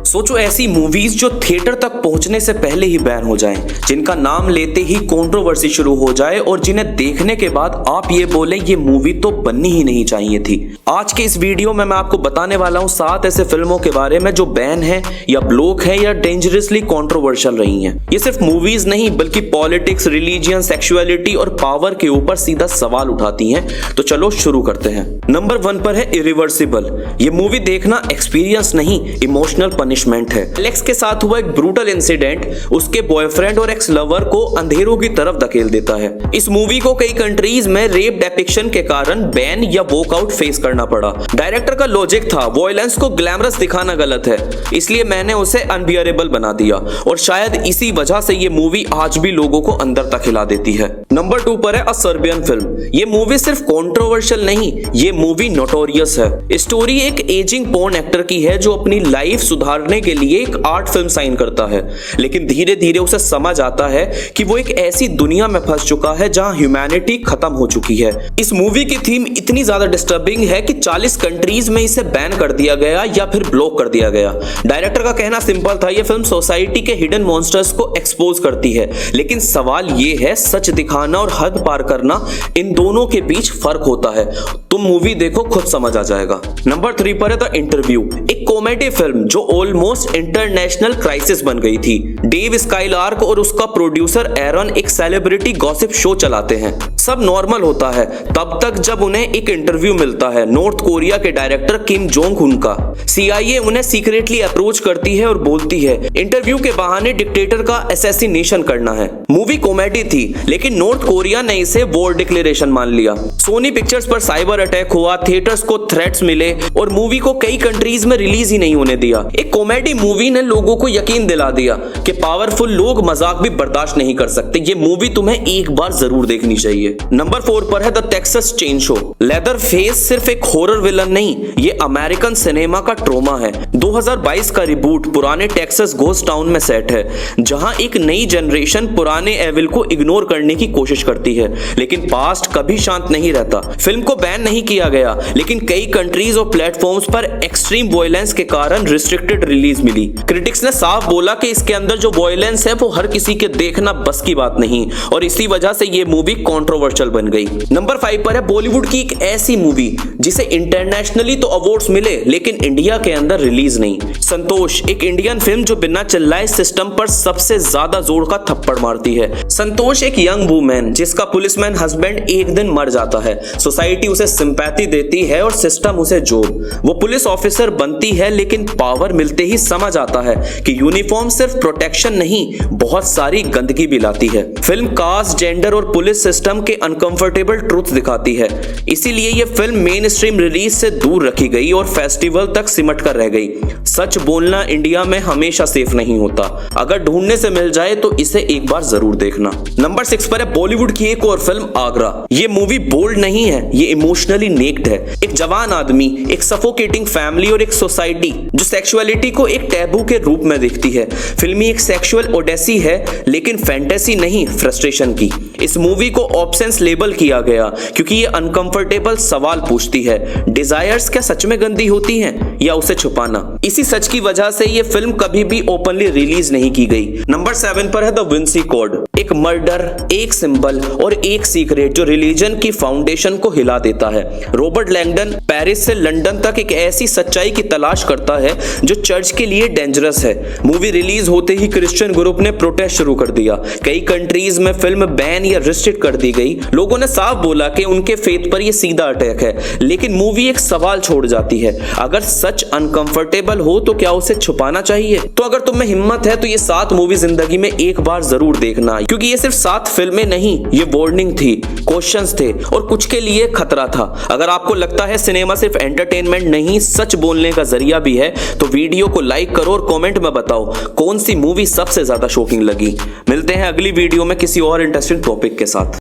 सोचो ऐसी मूवीज जो थिएटर तक पहुंचने से पहले ही बैन हो जाएं, जिनका नाम लेते ही कंट्रोवर्सी शुरू हो जाए और जिन्हें देखने के बाद आप ये बोले ये मूवी तो बननी ही नहीं चाहिए थी। आज के इस वीडियो में मैं आपको बताने वाला हूँ 7 ऐसे फिल्मों के बारे में जो बैन है या ब्लॉक है या डेंजरसली कंट्रोवर्शियल रही हैं। ये सिर्फ मूवीज नहीं बल्कि पॉलिटिक्स, रिलीजियन, सेक्सुअलिटी और पावर के ऊपर सीधा सवाल उठाती हैं। तो चलो शुरू करते हैं। नंबर 1 पर है इरिवर्सिबल। ये मूवी देखना एक्सपीरियंस नहीं, इमोशनल पनिशमेंट है। एलेक्स के साथ हुआ एक ब्रूटल इंसिडेंट उसके बॉयफ्रेंड और एक्स लवर को अंधेरों की तरफ धकेल देता है। इस मूवी को कई कंट्रीज में रेप डिपिक्शन के कारण बैन या वॉकआउट फेस करना पड़ा। डायरेक्टर का लॉजिक था वॉयलेंस को ग्लैमरस दिखाना गलत है, इसलिए मैंने उसे अनबियरेबल बना दिया और शायद इसी वजह से ये मूवी आज भी लोगों को अंदर तक हिला देती है। नंबर 2 पर है अ सर्बियन फिल्म। ये मूवी सिर्फ कंट्रोवर्शियल नहीं, ये मूवी नोटोरियस है। स्टोरी एक एजिंग पोर्न एक्टर की है जो अपनी लाइफ सुधारने के लिए एक आर्ट फिल्म साइन करता है, लेकिन धीरे धीरे उसे समझ आता है कि वो एक ऐसी दुनिया में फंस चुका है जहां ह्यूमैनिटी खत्म हो चुकी है। इस मूवी की थीम इतनी ज्यादा डिस्टर्बिंग है कि 40 कंट्रीज में इसे बैन कर दिया गया या फिर ब्लॉक कर दिया गया। डायरेक्टर का कहना सिंपल था, यह फिल्म सोसाइटी के हिडन मॉन्स्टर्स को एक्सपोज करती है, लेकिन सवाल यह है सच दिखाना और हद पार करना, इन दोनों के बीच फर्क होता है। तुम मूवी देखो खुद समझ आ जाएगा। नंबर 3 पर है द इंटरव्यू, एक कॉमेडी फिल्म जो ऑलमोस्ट इंटरनेशनल क्राइसिस बन गई थी। डेव स्काईलार्क और उसका प्रोड्यूसर एरन एक सेलिब्रिटी गॉसिप शो चलाते हैं। सब नॉर्मल होता है तब तक जब उन्हें एक इंटरव्यू मिलता है नॉर्थ कोरिया के डायरेक्टर किम जोंग उन का। CIA उन्हें सीक्रेटली अप्रोच करती है और बोलती है इंटरव्यू के बहाने डिक्टेटर का असैसिनेशन करना है। मूवी कॉमेडी थी लेकिन नॉर्थ कोरिया ने इसे वॉर डिक्लेरेशन मान लिया। सोनी पिक्चर्स पर साइबर अटैक हुआ, थिएटर्स को थ्रेट्स मिले और मूवी को कई कंट्रीज में रिलीज ही नहीं होने दिया। एक कॉमेडी मूवी ने लोगों को यकीन दिला दिया कि पावरफुल लोग मजाक भी बर्दाश्त नहीं कर सकते। ये मूवी तुम्हें एक बार जरूर देखनी चाहिए। नंबर 4 पर है the Texas chainsaw. Leather face सिर्फ एक हॉरर विलन नहीं, ये अमेरिकन सिनेमा का ट्रोमा है। 2022 का रिबूट पुराने टेक्सास घोस्ट टाउन में सेट है, जहां एक नई जनरेशन पुराने एविल को इग्नोर करने की कोशिश करती है, लेकिन पास्ट कभी शांत नहीं रहता। फिल्म को बैन नहीं किया गया, लेकिन कई कंट्रीज और प्लेटफॉर्म्स पर एक्सट्रीम वॉयलेंस के कारण रिस्ट्रिक्टेड रिलीज मिली। क्रिटिक्स ने साफ बोला कि इसके अंदर जो वॉयलेंस है वो हर किसी के देखना बस की बात नहीं, और इसी वजह से ये मूवी कंट्रोवर्शियल बन गई। नंबर 5 पर है बॉलीवुड की एक ऐसी मूवी जिसे इंटरनेशनली तो अवार्ड्स मिले लेकिन इंडिया के अंदर रिलीज नहीं। संतोष, एक इंडियन फिल्म जो बिना चिल्लाए सिस्टम पर सबसे ज्यादा जोर का थप्पड़ मारती है। संतोष एक यंग वुमेन जिसका पुलिसमैन हस्बैंड एक दिन मर जाता है। सोसाइटी उसे सिंपैथी देती है और सिस्टम उसे जॉब। वो पुलिस ऑफिसर बनती है लेकिन पावर मिलते ही समझ आता है कि यूनिफॉर्म सिर्फ प्रोटेक्शन नहीं, बहुत सारी गंदगी भी लाती है। फिल्म कास्ट, जेंडर और पुलिस सिस्टम के अनकंफर्टेबल ट्रूथ दिखाती है, इसीलिए ये फिल्म मेन स्ट्रीम रिलीज से दूर रखी गई और फेस्टिवल तक सिमट कर रह गई। सच बोलना इंडिया में हमेशा सेफ नहीं होता, अगर ढूंढने से मिल जाए तो इसे एक बार जरूर देखना। नंबर 6 पर है बॉलीवुड की एक और फिल्म आगरा। ये मूवी बोल्ड नहीं है, ये इमोशनली नेक्ड है। एक जवान आदमी, एक सफोकेटिंग फैमिली और एक सोसाइटी जो सेक्सुअलिटी को एक टैबू के रूप में देखती है। फिल्मी एक सेक्सुअल ओडेसी है लेकिन फैंटेसी नहीं, फ्रस्ट्रेशन की। इस मूवी को ऑप्शंस लेबल किया गया क्योंकि ये अनकंफर्टेबल सवाल पूछती है, डिजायर्स क्या सच में गंदी होती हैं या उसे छुपाना। इसी सच की वजह से ये फिल्म कभी भी ओपनली रिलीज नहीं की गई। नंबर 7 पर है द विंसी कोड, एक मर्डर, एक सिंबल और एक सीक्रेट जो रिलीजन की फाउंडेशन को हिला देता है। रॉबर्ट लैंगडन पेरिस से लंदन तक एक ऐसी सच्चाई की तलाश करता है जो चर्च के लिए डेंजरस है। मूवी रिलीज होते ही क्रिश्चियन ग्रुप ने प्रोटेस्ट शुरू कर दिया। कई कंट्रीज में फिल्म बैन या रिस्ट्रिक्ट कर दी गई। लोगों ने साफ बोला कि उनके फेथ पर यह सीधा अटैक है, लेकिन मूवी एक सवाल छोड़ जाती है, अगर सच अनकंफर्टेबल हो तो क्या उसे छुपाना चाहिए? तो अगर तुम में हिम्मत है तो ये 7 मूवी जिंदगी में एक बार जरूर देखना, क्योंकि ये सिर्फ 7 फिल्में नहीं, ये वार्निंग थी, क्वेश्चंस थे और कुछ के लिए खतरा था। अगर आपको लगता है सिनेमा सिर्फ एंटरटेनमेंट नहीं, सच बोलने का जरिया भी है, तो वीडियो को लाइक करो और कमेंट में बताओ कौन सी मूवी सबसे ज्यादा शॉकिंग लगी। मिलते हैं अगली वीडियो में किसी और इंटरेस्टिंग टॉपिक के साथ।